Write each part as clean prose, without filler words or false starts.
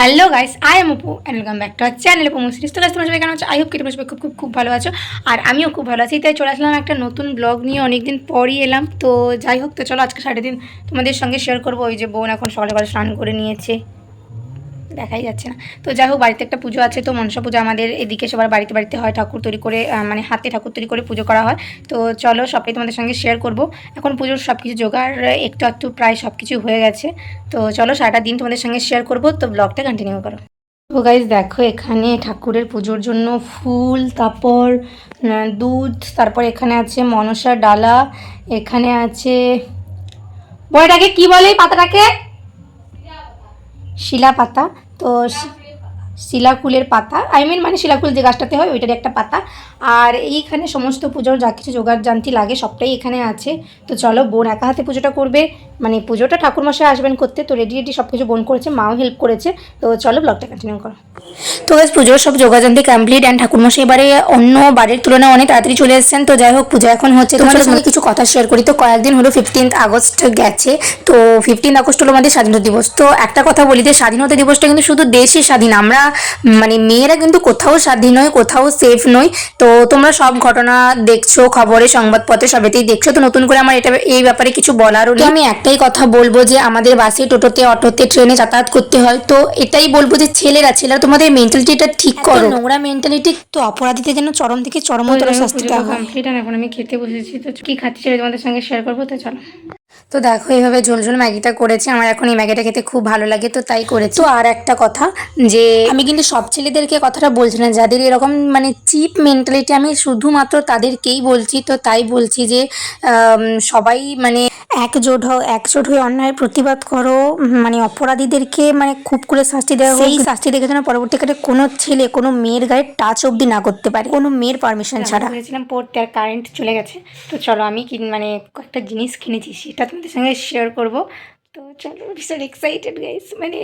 Hello guys, I am Apu and welcome back to our channel Apu series. তো guys, তোমরা সবাই কেমন আছো? আই হোপ কি তোমরা সবাই খুব খুব খুব ভালো আছো, আর আমিও খুব ভালো আছি। তাই চলে আসলাম একটা নতুন ব্লগ নিয়ে, অনেকদিন পরই এলাম। তো যাই হোক, তো চলো আজকে সারাদিন তোমাদের সঙ্গে শেয়ার করবো। ওই যে বোন এখন সকালে সকালে স্নান করে নিয়েছে, দেখাই যাচ্ছে না। তো যাই হোক, বাড়িতে একটা পুজো আছে, তো মনসা পুজো আমাদের এদিকে সবার বাড়িতে বাড়িতে হয়। ঠাকুর তৈরি করে মানে হাতে ঠাকুর তৈরি করে পুজো করা হয়। তো চলো সবটাই তোমাদের সঙ্গে শেয়ার করব। এখন পুজোর সব কিছু জোগাড় একটু একটু প্রায় সব কিছু হয়ে গেছে। তো চলো সারাটা দিন তোমাদের সঙ্গে শেয়ার করব, তো ব্লগটা কন্টিনিউ করো। তো গাইজ দেখো, এখানে ঠাকুরের পুজোর জন্য ফুল, তারপর দুধ, তারপর এখানে আছে মনসার ডালা, এখানে আছে বড়টাকে কি বলে এই পাতাটাকে, শিলা পাতা। তো শিলাকুলের পাতা, মানে শিলাকুল যে গাছটাতে হয় ওইটার একটা পাতা। আর এইখানে সমস্ত পুজোর যা কিছু জোগাড় জানতি লাগে সবটাই এখানে আছে। তো চলো, বোন একা হাতে পুজোটা করবে, মানে পুজোটা ঠাকুরমশাই আসবেন করতে, তো রেডি রেডি সব কিছু বোন করেছে, মাও হেল্প করেছে। তো চলো ব্লগটা কন্টিনিউ করো। তো বেশ পুজোর সব যোগাযান্তি কমপ্লিট, অ্যান্ড ঠাকুরমশাই এবারে অন্য বাড়ির তুলনায় অনেক তাড়াতাড়ি চলে এসেছেন। তো যাই হোক, পুজো এখন হচ্ছে, তোমাদের সঙ্গে কিছু কথা শেয়ার করি। তো কয়েকদিন হলো 15th আগস্ট গেছে। তো 15th আগস্ট হলো আমাদের স্বাধীনতা দিবস। তো একটা কথা বলি যে স্বাধীনতা দিবসটা কিন্তু শুধু দেশে স্বাধীন, আমরা মানে মেয়েরা কিন্তু কোথাও স্বাধীন নয়, কোথাও সেফ নই। তো তোমরা সব ঘটনা দেখছো, খবরে সংবাদপত্রে সবেতেই দেখছো। তো নতুন করে আমার এটা এই ব্যাপারে কিছু বলারও নেই। আমি একটাই কথা বলবো যে আমাদের বাসে, টোটোতে, অটোতে, ট্রেনে যাতায়াত করতে হয়। তো এটাই বলবো যে ছেলেরা তোমাদের মেন্টালিটিটা ঠিক করো, নোংরা মেন্টালিটি। তো অপরাধীদের যেন চরম থেকে চরমতর শাস্তি দেওয়া হয়। কমপ্লিট, আর এখন আমি খেতে বসেছি। তো কি খাচ্ছি সেটা তোমাদের সঙ্গে শেয়ার করবো, তো চলো। তো দেখো, এইভাবে ঝোল ঝোল ম্যাগিটা করেছে, আমার এখন এই ম্যাগিটা খেতে খুব ভালো লাগে, তো তাই করেছি। তো আর একটা কথা, যে আমি কিন্তু সব ছেলেদেরকে কথাটা বলছি না, যাদের এরকম মানে চিপ মেন্টালিটি, আমি শুধুমাত্র তাদেরকেই বলছি। তো তাই বলছি যে সবাই মানে একজোট হয়ে অন্যায়ের প্রতিবাদ করো, মানে অপরাধীদেরকে মানে খুব করে শাস্তি দেওয়া হোক। সেই শাস্তি দেখে যেন পরবর্তীকালে কোনো ছেলে কোনো মেয়ের গায়ে টাচ অব্দি না করতে পারে, কোনো মেয়ের পারমিশন ছাড়া। বলেছিলাম পড়তে, আর কারেন্ট চলে গেছে। তো চলো, আমি মানে কয়েকটা জিনিস কিনেছি, সেটা তোমাদের সঙ্গে শেয়ার করব। তো চলো, ভীষণ এক্সাইটেড গাইস, মানে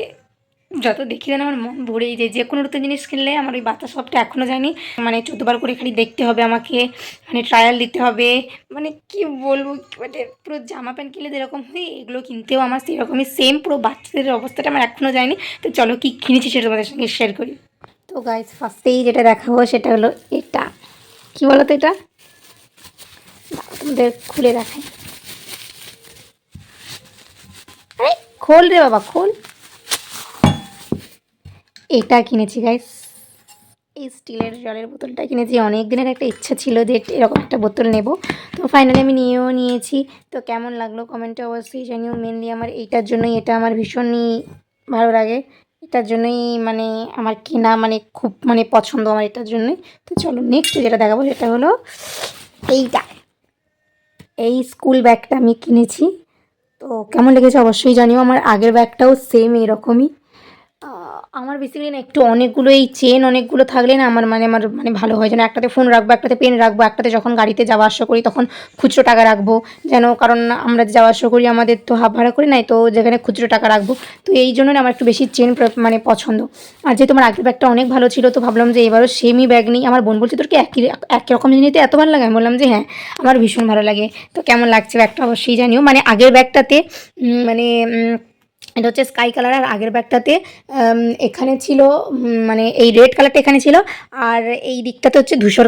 যত দেখি যেন আমার মন ভরেই যায়। যে কোনো নতুন জিনিস কিনলে আমার ওই বাচ্চা সবটা এখনও যায়নি, মানে 14বার করে খালি দেখতে হবে আমাকে, মানে ট্রায়াল দিতে হবে। মানে কি বলবো, মানে পুরো জামা প্যান্ট কিনলে যেরকম হয়, এগুলো কিনতেও আমার সেরকমই সেম, পুরো বাচ্চাদের অবস্থাটা আমার এখনও যায়নি। তো চলো, কি কিনেছি সেটা তোমাদের সঙ্গে শেয়ার করি। তো গাইস, ফার্স্টেই যেটা দেখাবো সেটা হলো এটা। কি বলো তো এটা, তোমাদের খুলে দেখাই। আরে খোল রে বাবা, খোল। এটা কিনেছি গাইস, এই স্টিলের জলের বোতলটা কিনেছি। অনেক দিনের একটা ইচ্ছা ছিল যে এরকম একটা বোতল নেব, তো ফাইনালি আমি নিয়েছি। তো কেমন লাগলো কমেন্টে অবশ্যই জানিও। মেনলি আমার এইটার জন্যই, এটা আমার ভীষণই ভালো লাগে, এটার জন্যই মানে আমার কেনা, মানে খুব মানে পছন্দ আমার এটার জন্যই। তো চলো নেক্সট যেটা দেখাবো সেটা হলো এইটা, এই স্কুল ব্যাগটা আমি কিনেছি। তো কেমন লেগেছে অবশ্যই জানিও। আমার আগের ব্যাগটাও সেম এরকমই। আমার বেসিক্যালি না একটু অনেকগুলো এই চেন অনেকগুলো থাকলে না আমার মানে ভালো হয়, যেন একটাতে ফোন রাখবো, একটাতে পেন রাখবো, একটাতে যখন গাড়িতে যাওয়া আসা করি তখন খুচরো টাকা রাখবো, যেন কারণ আমরা যাওয়া আসা করি, আমাদের তো হাফ ভাড়া করি নাই, তো যেখানে খুচরো টাকা রাখবো। তো এই জন্য আমার একটু বেশি চেন মানে পছন্দ। আর যেহেতু আমার আগের ব্যাগটা অনেক ভালো ছিল, তো ভাবলাম যে এবারও সেমই ব্যাগ নিই। আমার বোন বলছে তোর কি একই রকম জিনিস নিতে এত ভালো লাগে? আমি বললাম যে হ্যাঁ, আমার ভীষণ ভালো লাগে। তো কেমন লাগছে ব্যাগটা অবশ্যই জানিও। মানে আগের ব্যাগটাতে মানে এটা হচ্ছে স্কাই কালার, আর আগের ব্যাগটাতে এখানে ছিল মানে এই রেড কালারটা এখানে ছিল, আর এই দিকটাতে হচ্ছে ধূসর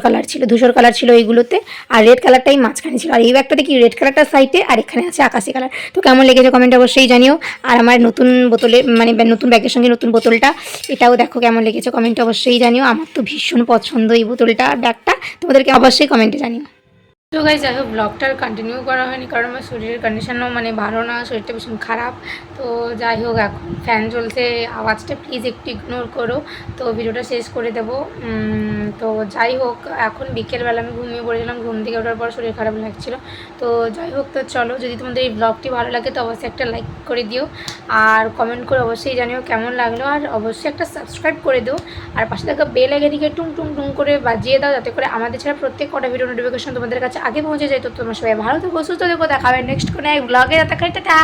কালার ছিল এইগুলোতে, আর রেড কালারটাই মাঝখানে ছিল। আর এই ব্যাগটাতে কি রেড কালারটা সাইডে, আর এখানে আছে আকাশি কালার। তো কেমন লেগেছে কমেন্ট অবশ্যই জানিও। আর আমার নতুন বোতলে মানে নতুন ব্যাগের সঙ্গে নতুন বোতলটা, এটাও দেখো কেমন লেগেছে কমেন্টে অবশ্যই জানিও। আমার তো ভীষণ পছন্দ এই বোতলটা আর ব্যাগটা, তোমাদেরকে অবশ্যই কমেন্টে জানিও। তো গাইজ, যাই হোক, ব্লগটা আর কন্টিনিউ করা হয়নি, কারণ আমার শরীরের কন্ডিশনও মানে ভালো না, শরীরটা ভীষণ খারাপ। তো যাই হোক, এখন ফ্যান চলছে, আওয়াজটা প্লিজ একটু ইগনোর করো। তো ভিডিওটা শেষ করে দেবো। তো যাই হোক, এখন বিকেলবেলা আমি ঘুমিয়ে পড়েছিলাম, ঘুম থেকে ওঠার পর শরীর খারাপ লাগছিলো। তো যাই হোক, তো চলো, যদি তোমাদের এই ব্লগটি ভালো লাগে তো অবশ্যই একটা লাইক করে দিও, আর কমেন্ট করে অবশ্যই জানিও কেমন লাগলো, আর অবশ্যই একটা সাবস্ক্রাইব করে দিও, আর পাশে থাকা বেল আইকন দিকে টুং টুং টুং করে বাজিয়ে দাও, যাতে করে আমাদের ছাড়া প্রত্যেক কটা ভিডিও নোটিফিকেশন তোমাদের কাছে আগে পৌঁছে যায়। তো তোমরা সবাই ভালো থেকো, সুস্থ থেকো, দেখা হবে নেক্সট কোনো এক ব্লগে। টাটা।